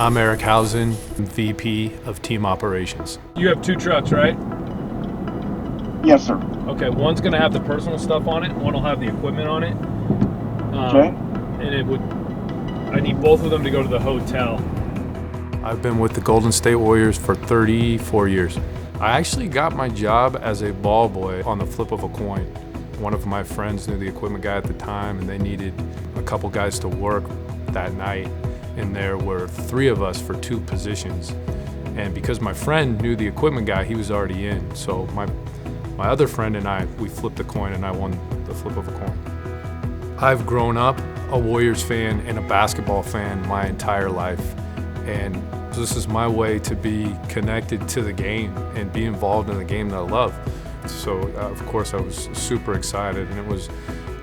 I'm Eric Housen, VP of Team Operations. You have 2 trucks, right? Yes, sir. Okay, one's gonna have the personal stuff on it, one will have the equipment on it. Okay. I need both of them to go to the hotel. I've been with the Golden State Warriors for 34 years. I actually got my job as a ball boy on the flip of a coin. One of my friends knew the equipment guy at the time, and they needed a couple guys to work that night. And there were 3 of us for 2 positions. And because my friend knew the equipment guy, he was already in. So my other friend and I, we flipped the coin, and I won the flip of a coin. I've grown up a Warriors fan and a basketball fan my entire life. And this is my way to be connected to the game and be involved in the game that I love. So of course I was super excited, and it was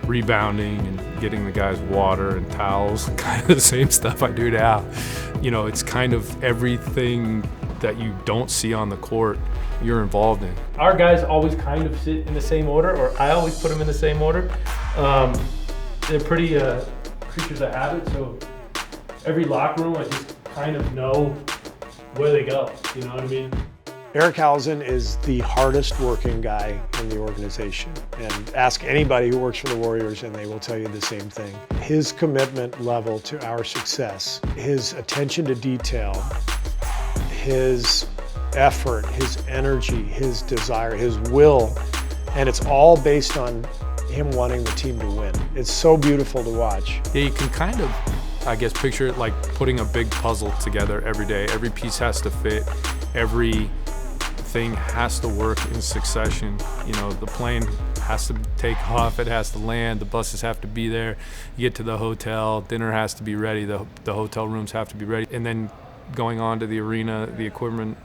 rebounding and getting the guys water and towels, kind of the same stuff I do now. You know, it's kind of everything that you don't see on the court, you're involved in. Our guys always kind of sit in the same order, or I always put them in the same order. They're pretty creatures of habit, so every locker room I just kind of know where they go, you know what I mean? Eric Housen is the hardest working guy in the organization, and ask anybody who works for the Warriors and they will tell you the same thing. His commitment level to our success, his attention to detail, his effort, his energy, his desire, his will, and it's all based on him wanting the team to win. It's so beautiful to watch. Yeah, you can kind of, I guess, picture it like putting a big puzzle together every day. Every piece has to fit, every thing has to work in succession. You know, the plane has to take off, it has to land, the buses have to be there, you get to the hotel, dinner has to be ready, the hotel rooms have to be ready, and then going on to the arena, the equipment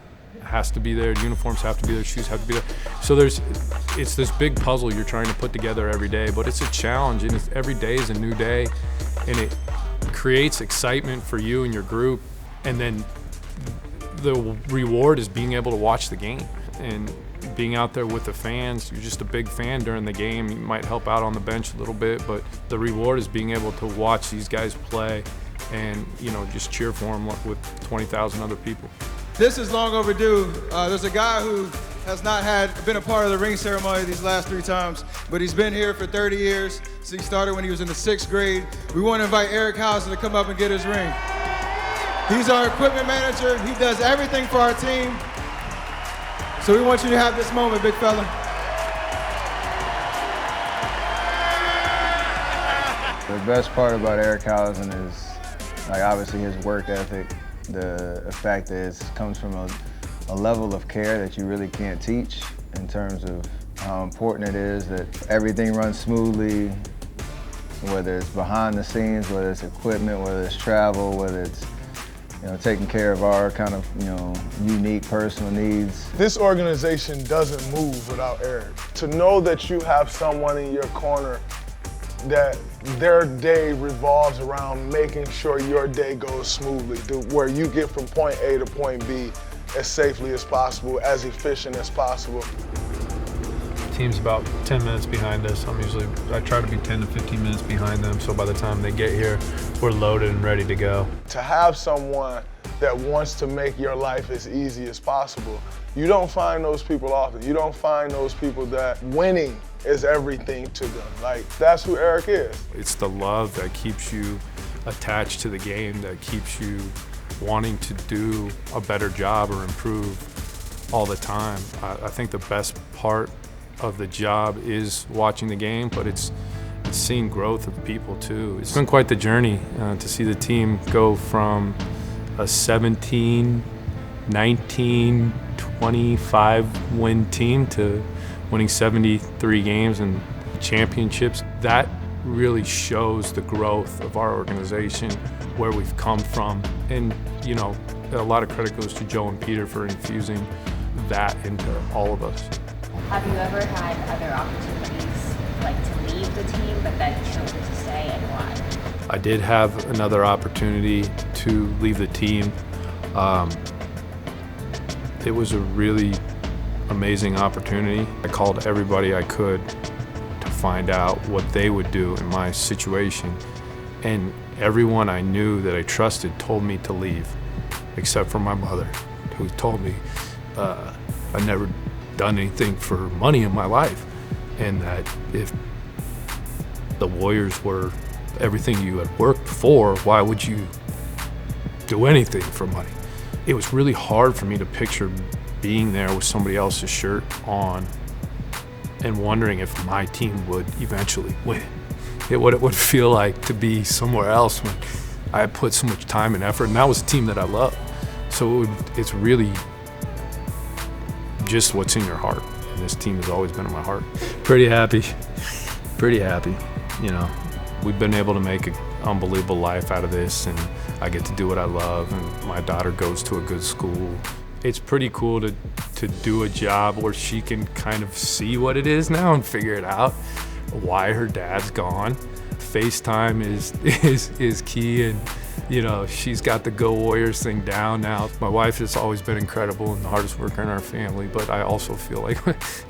has to be there, uniforms have to be there, shoes have to be there. So it's this big puzzle you're trying to put together every day, but it's a challenge, and every day is a new day, and it creates excitement for you and your group, and then the reward is being able to watch the game and being out there with the fans. You're just a big fan during the game. You might help out on the bench a little bit, but the reward is being able to watch these guys play and, you know, just cheer for them with 20,000 other people. This is long overdue. There's a guy who has not been a part of the ring ceremony these last 3 times, but he's been here for 30 years. So he started when he was in the 6th grade. We want to invite Eric Housen to come up and get his ring. He's our equipment manager. He does everything for our team. So we want you to have this moment, big fella. The best part about Eric Housen is, like, obviously his work ethic. The fact that it comes from a level of care that you really can't teach, in terms of how important it is that everything runs smoothly, whether it's behind the scenes, whether it's equipment, whether it's travel, whether it's, you know, taking care of our kind of, you know, unique personal needs. This organization doesn't move without Eric. To know that you have someone in your corner that their day revolves around making sure your day goes smoothly, where you get from point A to point B as safely as possible, as efficient as possible. Team's about 10 minutes behind us. I try to be 10 to 15 minutes behind them, so by the time they get here, we're loaded and ready to go. To have someone that wants to make your life as easy as possible, you don't find those people often. You don't find those people that winning is everything to them. Like, that's who Eric is. It's the love that keeps you attached to the game, that keeps you wanting to do a better job or improve all the time. I think the best part of the job is watching the game, but it's seeing growth of people too. It's been quite the journey to see the team go from a 17, 19, 25 win team to winning 73 games and championships. That really shows the growth of our organization, where we've come from. And, you know, a lot of credit goes to Joe and Peter for infusing that into all of us. Have you ever had other opportunities, like to leave the team, but then chosen to stay, and why? I did have another opportunity to leave the team. It was a really amazing opportunity. I called everybody I could to find out what they would do in my situation. And everyone I knew that I trusted told me to leave. except for my mother, who told me I'd never done anything for money in my life, and that if the Warriors were everything you had worked for, why would you do anything for money? It was really hard for me to picture being there with somebody else's shirt on and wondering if my team would eventually win. What it would feel like to be somewhere else when I had put so much time and effort, and that was a team that I loved. So it's really just what's in your heart, and this team has always been in my heart. Pretty happy, you know. We've been able to make an unbelievable life out of this, and I get to do what I love, and my daughter goes to a good school. It's pretty cool to do a job where she can kind of see what it is now and figure it out, why her dad's gone. FaceTime is key, and you know, she's got the Go Warriors thing down now. My wife has always been incredible and the hardest worker in our family, but I also feel like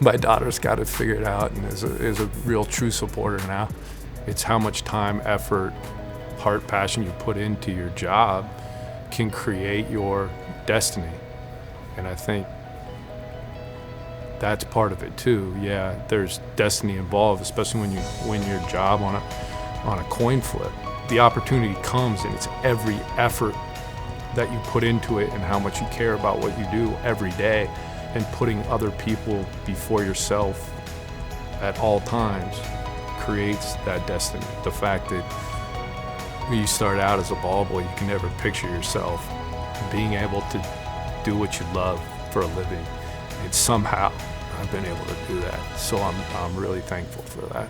my daughter's got it figured out and is a real true supporter now. It's how much time, effort, heart, passion you put into your job can create your destiny. And I think that's part of it too. Yeah, there's destiny involved, especially when you win your job on a coin flip. The opportunity comes, and it's every effort that you put into it and how much you care about what you do every day, and putting other people before yourself at all times creates that destiny. The fact that when you start out as a ball boy, you can never picture yourself being able to do what you love for a living, and somehow I've been able to do that. So I'm really thankful for that.